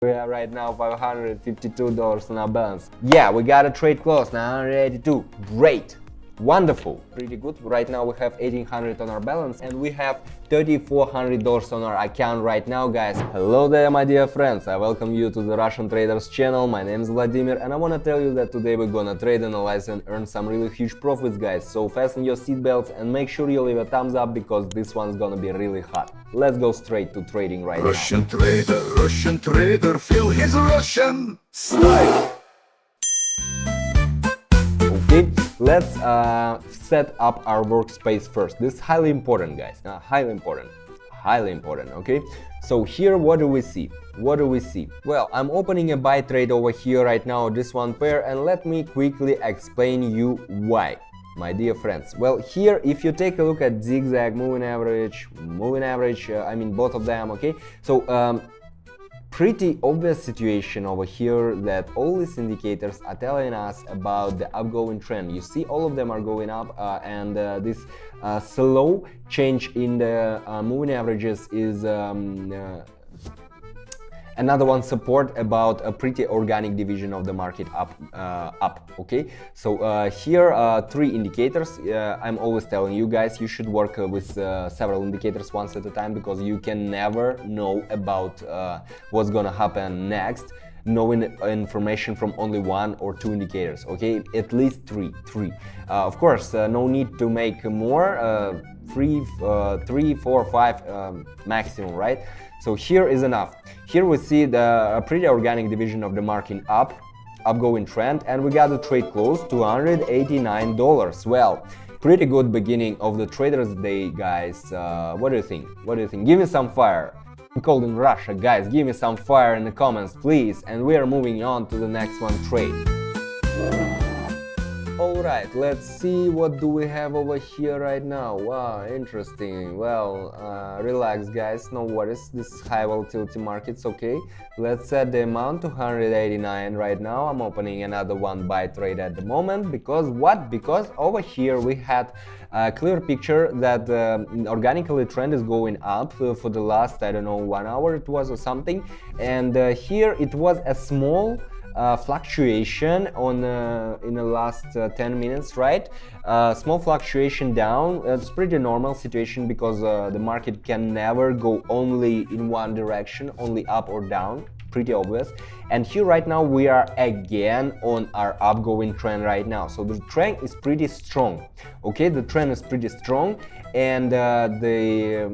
We are right now $552 on our balance. Yeah, we got a trade close, 982. Great, wonderful, pretty good. Right now we have 1800 on our balance and we have $3,400 on our account right now, guys. Hello there, my dear friends. I welcome you to the Russian Traders channel. My name is Vladimir and I want to tell you that today we're gonna trade, analyze and earn some really huge profits, guys. So fasten your seatbelts and make sure you leave a thumbs up because this one's gonna be really hot. Let's go straight to trading right now. Russian trader, feel his Russian style. Okay, let's set up our workspace first. This is highly important, guys. Highly important, okay? So here, what do we see? Well, I'm opening a buy trade over here right now, this one pair, and let me quickly explain you why, my dear friends. Well, here, if you take a look at zigzag, moving average, I mean both of them, okay? So pretty obvious situation over here that all these indicators are telling us about the upgoing trend. You see, all of them are going up, and this slow change in the moving averages is another one support about a pretty organic division of the market up, okay? So here three indicators. I'm always telling you guys, you should work with several indicators once at a time because you can never know about what's gonna happen next knowing information from only one or two indicators, okay? At least three. Of course, no need to make more, 3, 4, 5 maximum, right? So here is enough. Here we see the pretty organic division of the market upgoing trend, and we got the trade close, $289. Well, pretty good beginning of the traders day, guys. What do you think? Give me some fire. I'm cold in Russia, guys. Give me some fire in the comments, please. And we are moving on to the next one trade. Alright, let's see what do we have over here right now. Wow, interesting. Well, relax, guys, no worries. This is high volatility markets, okay? Let's set the amount to 189 right now. I'm opening another one buy trade at the moment because what? Because over here we had a clear picture that organically trend is going up for the last, I don't know, 1 hour it was or something, and here it was a small fluctuation on in the last 10 minutes, right? Small fluctuation down. It's pretty normal situation because the market can never go only in one direction, only up or down, pretty obvious. And here right now we are again on our upgoing trend right now, so the trend is pretty strong, okay? The trend is pretty strong, and the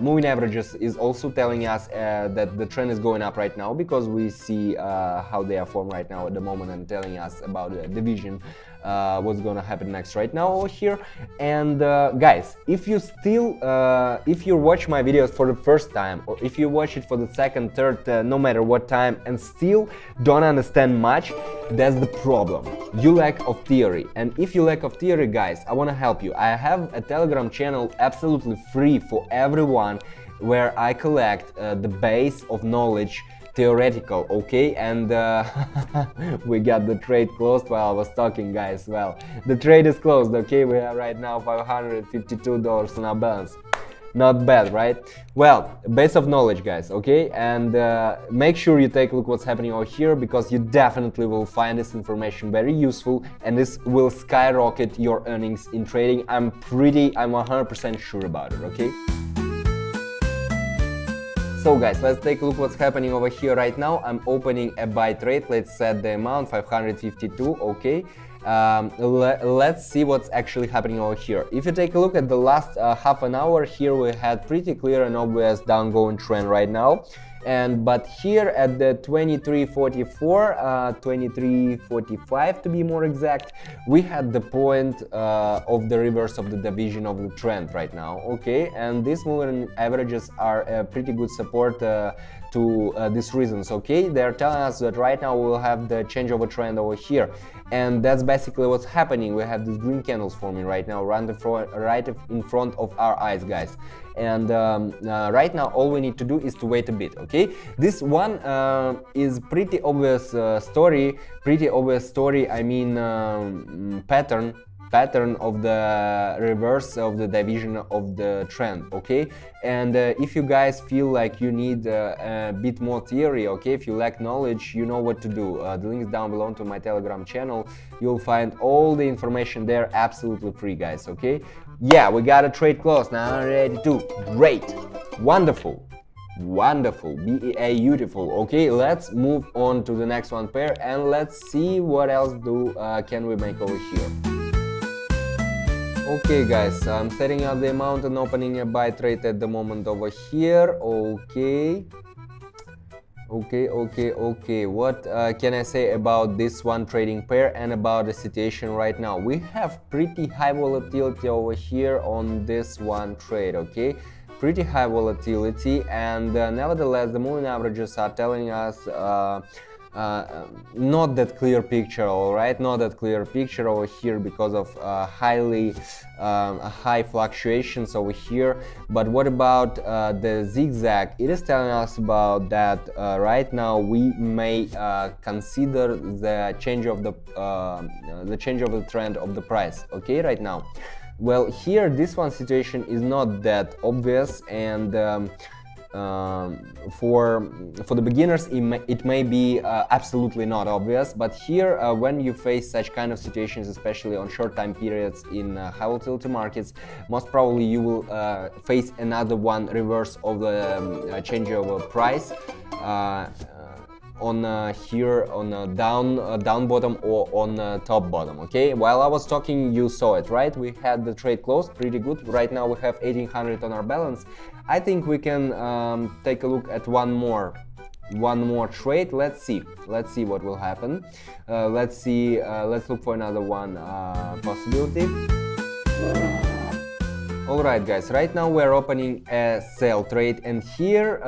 moving averages is also telling us that the trend is going up right now because we see how they are formed right now at the moment and telling us about the division, what's gonna happen next right now over here. And guys, if you still if you watch my videos for the first time, or if you watch it for the second, third, no matter what time, and still don't understand much, that's the problem. You lack of theory. And if you lack of theory, guys, I want to help you. I have a Telegram channel absolutely free for everyone where I collect the base of knowledge, theoretical, okay? And we got the trade closed while I was talking, guys. Well, the trade is closed, okay? We are right now $552 on our balance. Not bad, right? Well, base of knowledge, guys, okay? And make sure you take a look what's happening over here because you definitely will find this information very useful and this will skyrocket your earnings in trading. I'm 100% sure about it, okay? So guys, let's take a look what's happening over here right now. I'm opening a buy trade. Let's set the amount, 552, okay? Let's see what's actually happening over here. If you take a look at the last half an hour, here we had pretty clear and obvious downgoing trend right now. But here at the 2344, 2345 to be more exact, we had the point of the reverse of the division of the trend right now, okay? And these moving averages are a pretty good support to these reasons, okay? They're telling us that right now we'll have the changeover trend over here, and that's basically what's happening. We have these green candles forming right now right in front of our eyes, guys. And right now all we need to do is to wait a bit, okay? This one is pretty obvious story, I mean pattern pattern of the reverse of the division of the trend, okay? And if you guys feel like you need a bit more theory, okay, if you lack knowledge, you know what to do. The link is down below to my Telegram channel. You'll find all the information there absolutely free, guys, okay? Yeah, we got a trade close, now ready to. Great, wonderful. Wonderful, beautiful. Okay, let's move on to the next one pair and let's see what else can we make over here. Okay guys, I'm setting up the amount and opening a buy trade at the moment over here. Okay. What can I say about this one trading pair and about the situation right now? We have pretty high volatility over here on this one trade, okay? Pretty high volatility, and nevertheless the moving averages are telling us not that clear picture, all right, not that clear picture over here because of high fluctuations over here. But what about the zigzag? It is telling us about that right now we may consider the change of the trend of the price, okay, right now. Well, here this one situation is not that obvious, and for the beginners it may be absolutely not obvious, but here when you face such kind of situations, especially on short time periods in high volatility markets, most probably you will face another one reverse of the change of price on here on down bottom or on top bottom, okay? While I was talking, you saw it, right? We had the trade closed pretty good. Right now we have 1800 on our balance. I think we can take a look at one more trade. Let's see what will happen. Let's look for another one possibility. Alright guys, right now we're opening a sell trade, and here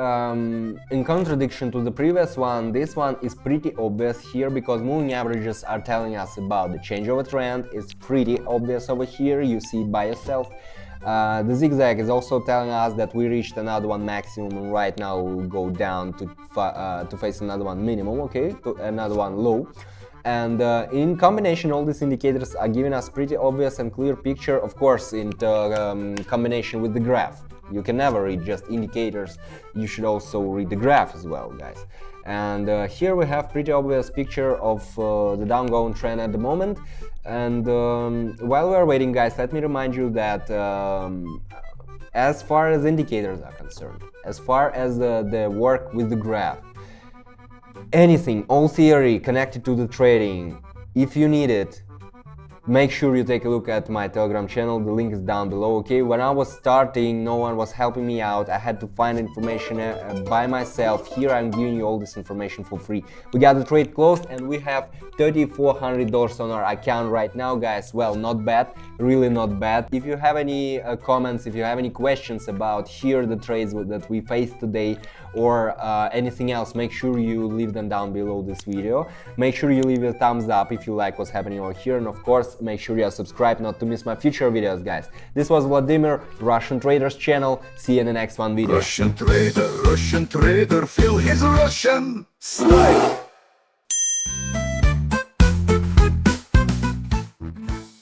in contradiction to the previous one, this one is pretty obvious here because moving averages are telling us about the change of a trend. It's pretty obvious over here, you see it by yourself. The zigzag is also telling us that we reached another one maximum, and right now we'll go down to face another one minimum, okay, to another one low. And in combination, all these indicators are giving us pretty obvious and clear picture, of course, in combination with the graph. You can never read just indicators, you should also read the graph as well, guys. And here we have pretty obvious picture of the downgoing trend at the moment. And while we're waiting, guys, let me remind you that as far as indicators are concerned, as far as the work with the graph, anything, all theory connected to the trading, if you need it, make sure you take a look at my Telegram channel. The link is down below, okay? When I was starting, no one was helping me out. I had to find information by myself. Here I'm giving you all this information for free. We got the trade closed and we have $3,400 on our account right now, guys. Well, not bad, really not bad. If you have any comments, if you have any questions about here the trades that we faced today, or anything else, make sure you leave them down below this video. Make sure you leave a thumbs up if you like what's happening over here, and of course make sure you are subscribed not to miss my future videos, guys. This was Vladimir, Russian Traders channel. See you in the next one video. Russian trader, feel his Russian style.